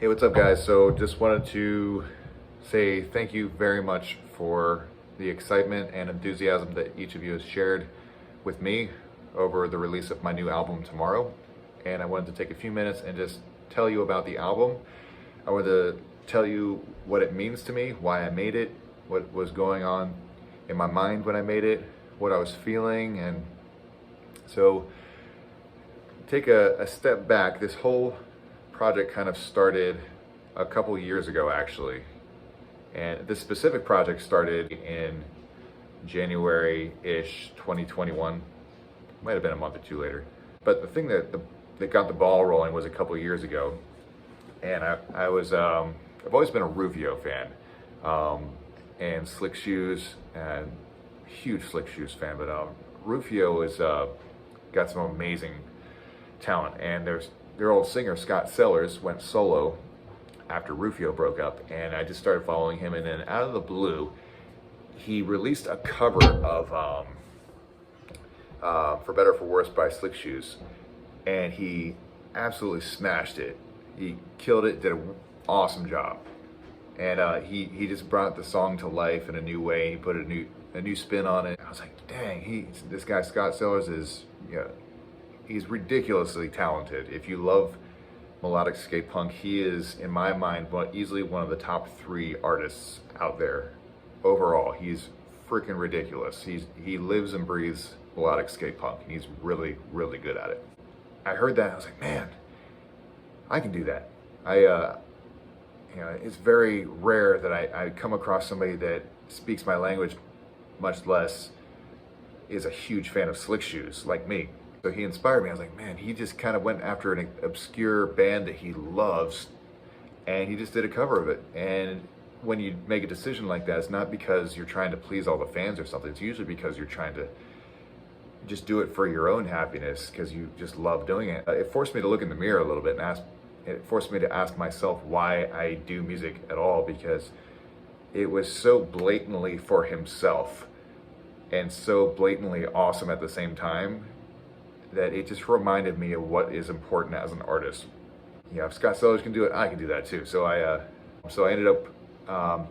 Hey, what's up, guys? So just wanted to say thank you very much for the excitement and enthusiasm that each of you has shared with me over the release of my new album tomorrow. And I wanted to take a few minutes and just tell you about the album. I wanted to tell you what it means to me, why I made it, what was going on in my mind when I made it, what I was feeling. And so take a step back. This whole project kind of started a couple years ago, actually. And this specific project started in January-ish 2021. Might have been a month or two later. But the thing that got the ball rolling was a couple years ago. And I've always been a Rufio fan. And Slick Shoes, and huge Slick Shoes fan, but Rufio is got some amazing talent. And their old singer, Scott Sellers, went solo after Rufio broke up, and I just started following him, and then out of the blue, he released a cover of For Better or For Worse by Slick Shoes, and he absolutely smashed it. He killed it, did an awesome job. And he just brought the song to life in a new way. He put a new spin on it. I was like, dang, this guy Scott Sellers is, he's ridiculously talented. If you love melodic skate punk, he is, in my mind, easily one of the top 3 artists out there. Overall, he's freaking ridiculous. He lives and breathes melodic skate punk, and he's really, really good at it. I heard that, I was like, man, I can do that. It's very rare that I come across somebody that speaks my language, much less is a huge fan of Slick Shoes like me. So he inspired me. I was like, man, he just kind of went after an obscure band that he loves, and he just did a cover of it. And when you make a decision like that, it's not because you're trying to please all the fans or something. It's usually because you're trying to just do it for your own happiness, because you just love doing it. It forced me to look in the mirror a little bit, and it forced me to ask myself why I do music at all, because it was so blatantly for himself and so blatantly awesome at the same time that it just reminded me of what is important as an artist. If Scott Sellers can do it, I can do that too. So I ended up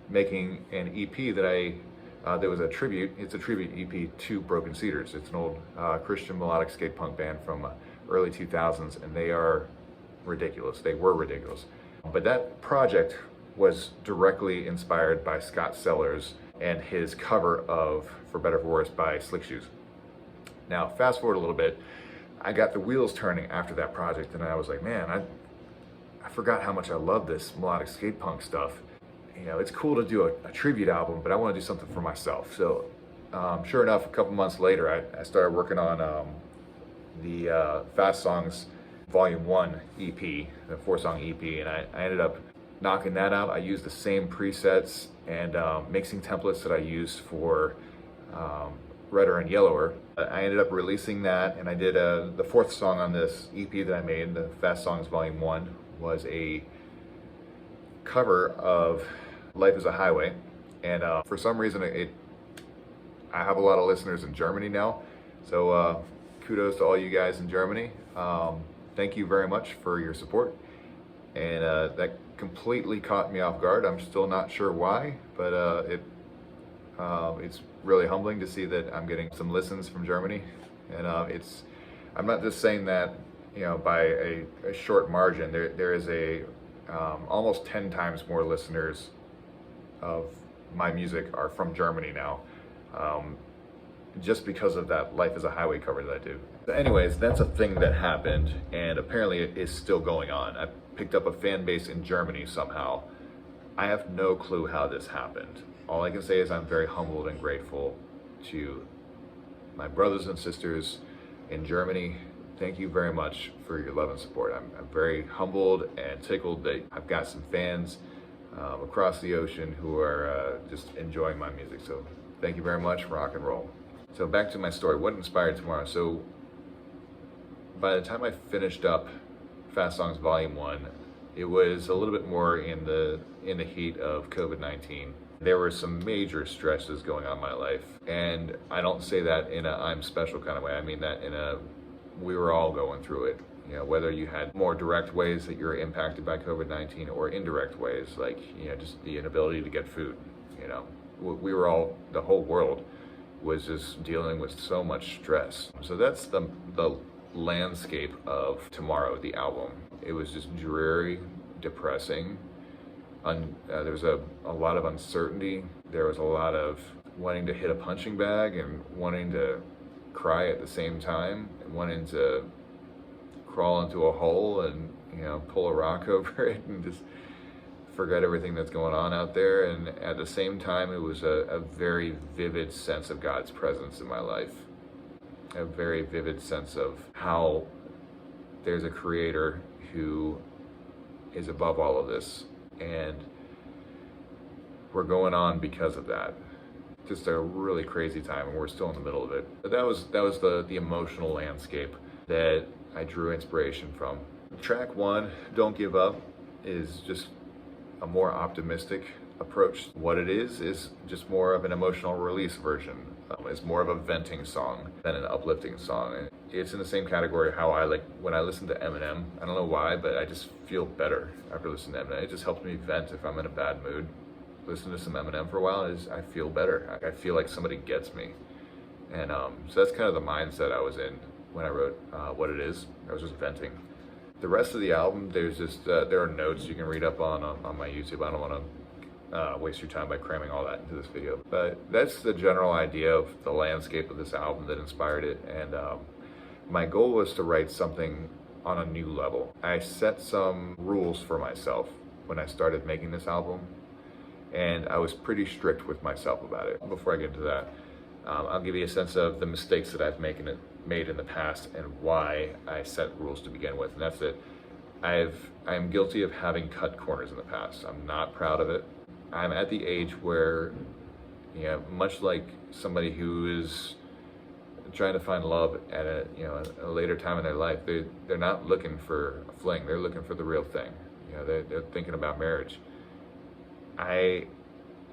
making an EP that was a tribute. It's a tribute EP to Broken Cedars. It's an old Christian melodic skate punk band from early 2000s, and they are ridiculous. They were ridiculous. But that project was directly inspired by Scott Sellers and his cover of For Better or For Worse by Slick Shoes. Now, fast forward a little bit, I got the wheels turning after that project, and I was like, man, I forgot how much I love this melodic skate punk stuff. It's cool to do a tribute album, but I want to do something for myself. So, sure enough, a couple months later, I started working on the Fast Songs Volume 1 EP, the 4-song EP, and I ended up knocking that out. I used the same presets and mixing templates that I used for Redder and Yellower. I ended up releasing that, and I did the 4th song on this EP that I made, the Fast Songs Volume 1, was a cover of Life is a Highway. And for some reason, I have a lot of listeners in Germany now, so kudos to all you guys in Germany. Thank you very much for your support. And that completely caught me off guard. I'm still not sure why, but it's really humbling to see that I'm getting some listens from Germany. And I'm not just saying that, by a short margin. There is almost 10 times more listeners of my music are from Germany now, just because of that Life is a Highway cover that I do. But anyways, that's a thing that happened, and apparently it is still going on. I picked up a fan base in Germany somehow. I have no clue how this happened. All I can say is I'm very humbled and grateful to my brothers and sisters in Germany. Thank you very much for your love and support. I'm very humbled and tickled that I've got some fans across the ocean who are just enjoying my music. So thank you very much. Rock and roll. So back to my story. What inspired tomorrow? So by the time I finished up Fast Songs Volume 1, it was a little bit more in the heat of COVID-19. There were some major stresses going on in my life, and I don't say that in a I'm special kind of way. I mean that in a we were all going through it. You know, whether you had more direct ways that you're impacted by COVID-19 or indirect ways, like, you know, just the inability to get food. You know, we were all, the whole world was just dealing with so much stress. So that's the landscape of Tomorrow, the album. It was just dreary, depressing. There was a lot of uncertainty. There was a lot of wanting to hit a punching bag and wanting to cry at the same time, and wanting to crawl into a hole and, you know, pull a rock over it and just forget everything that's going on out there. And at the same time, it was a very vivid sense of God's presence in my life. A very vivid sense of how there's a creator who is above all of this, and we're going on because of that. Just a really crazy time, and we're still in the middle of it. But that was the emotional landscape that I drew inspiration from. Track 1, Don't Give Up, is just a more optimistic approach. What it is just more of an emotional release version. It's more of a venting song than an uplifting song. And it's in the same category how I like when I listen to Eminem. I don't know why, but I just feel better after listening to Eminem. It just helps me vent if I'm in a bad mood. Listen to some Eminem for a while, I feel better. I feel like somebody gets me. And so that's kind of the mindset I was in when I wrote What It Is. I was just venting. The rest of the album, there's just there are notes you can read up on my YouTube. I don't want to waste your time by cramming all that into this video. But that's the general idea of the landscape of this album that inspired it. And my goal was to write something on a new level. I set some rules for myself when I started making this album, and I was pretty strict with myself about it. Before I get into that, I'll give you a sense of the mistakes that I've made in the past and why I set rules to begin with. And that's it. I'm guilty of having cut corners in the past. I'm not proud of it. I'm at the age where, you know, much like somebody who is trying to find love at a later time in their life, they're not looking for a fling. They're looking for the real thing. You know, they're thinking about marriage. I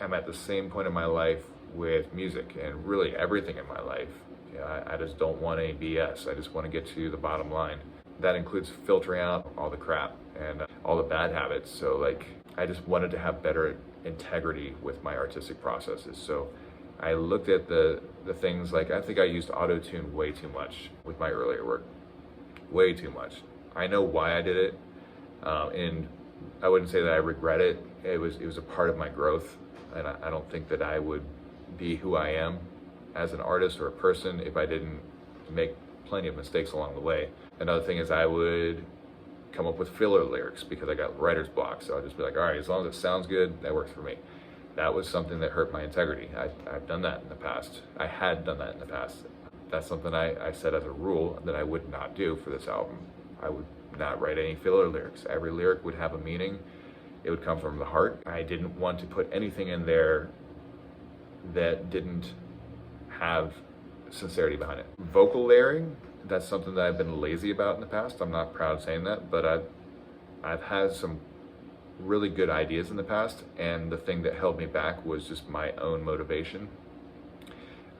am at the same point in my life with music and really everything in my life. You know, I just don't want any BS. I just want to get to the bottom line. That includes filtering out all the crap and all the bad habits. So like, I just wanted to have better integrity with my artistic processes. So I looked at the things like, I think I used auto-tune way too much with my earlier work. Way too much. I know why I did it. And I wouldn't say that I regret it. It was a part of my growth. And I don't think that I would be who I am as an artist or a person if I didn't make plenty of mistakes along the way. Another thing is I would come up with filler lyrics because I got writer's block. So I'd just be like, all right, as long as it sounds good, that works for me. That was something that hurt my integrity. I've done that in the past. I had done that in the past. That's something I set as a rule that I would not do for this album. I would not write any filler lyrics. Every lyric would have a meaning. It would come from the heart. I didn't want to put anything in there that didn't have sincerity behind it. Vocal layering, that's something that I've been lazy about in the past. I'm not proud of saying that, but I've had some really good ideas in the past, and the thing that held me back was just my own motivation.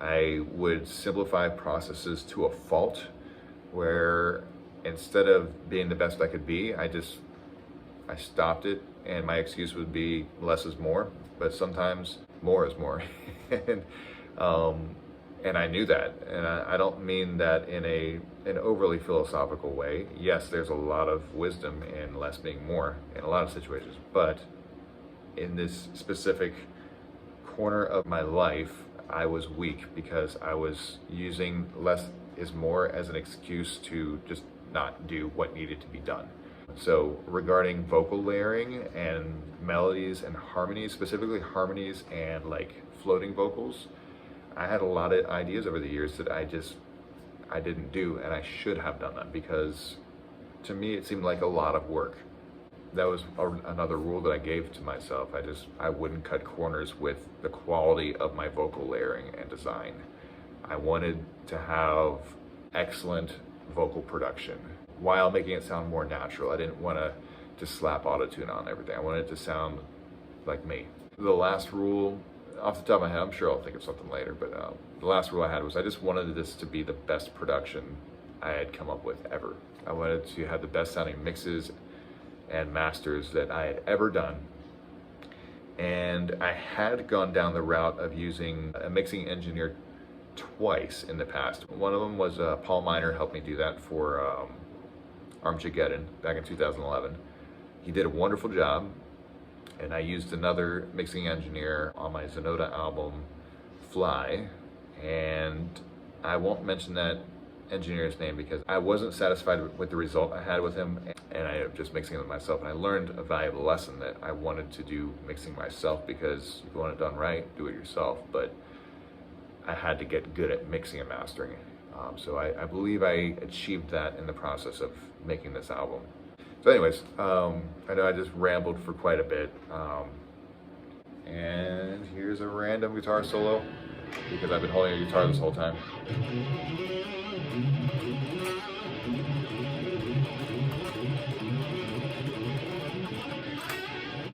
I would simplify processes to a fault, where instead of being the best I could be, I stopped it, and my excuse would be less is more, but sometimes more is more. And I knew that, and I don't mean that in an overly philosophical way. Yes, there's a lot of wisdom in less being more in a lot of situations, but in this specific corner of my life, I was weak because I was using less is more as an excuse to just not do what needed to be done. So regarding vocal layering and melodies and harmonies, specifically harmonies and like floating vocals, I had a lot of ideas over the years that I didn't do, and I should have done them because to me it seemed like a lot of work. That was another rule that I gave to myself. I wouldn't cut corners with the quality of my vocal layering and design. I wanted to have excellent vocal production while making it sound more natural. I didn't want to just slap autotune on everything. I wanted it to sound like me. The last rule, off the top of my head, I'm sure I'll think of something later, but the last rule I had was I just wanted this to be the best production I had come up with ever. I wanted to have the best sounding mixes and masters that I had ever done. And I had gone down the route of using a mixing engineer twice in the past. One of them was Paul Miner helped me do that for Armageddon back in 2011. He did a wonderful job, and I used another mixing engineer on my Zenota album, Fly, and I won't mention that engineer's name because I wasn't satisfied with the result I had with him, and I ended up just mixing it myself. And I learned a valuable lesson that I wanted to do mixing myself, because if you want it done right, do it yourself. But I had to get good at mixing and mastering. So I believe I achieved that in the process of making this album. So anyways, I know I just rambled for quite a bit. And here's a random guitar solo, because I've been holding a guitar this whole time.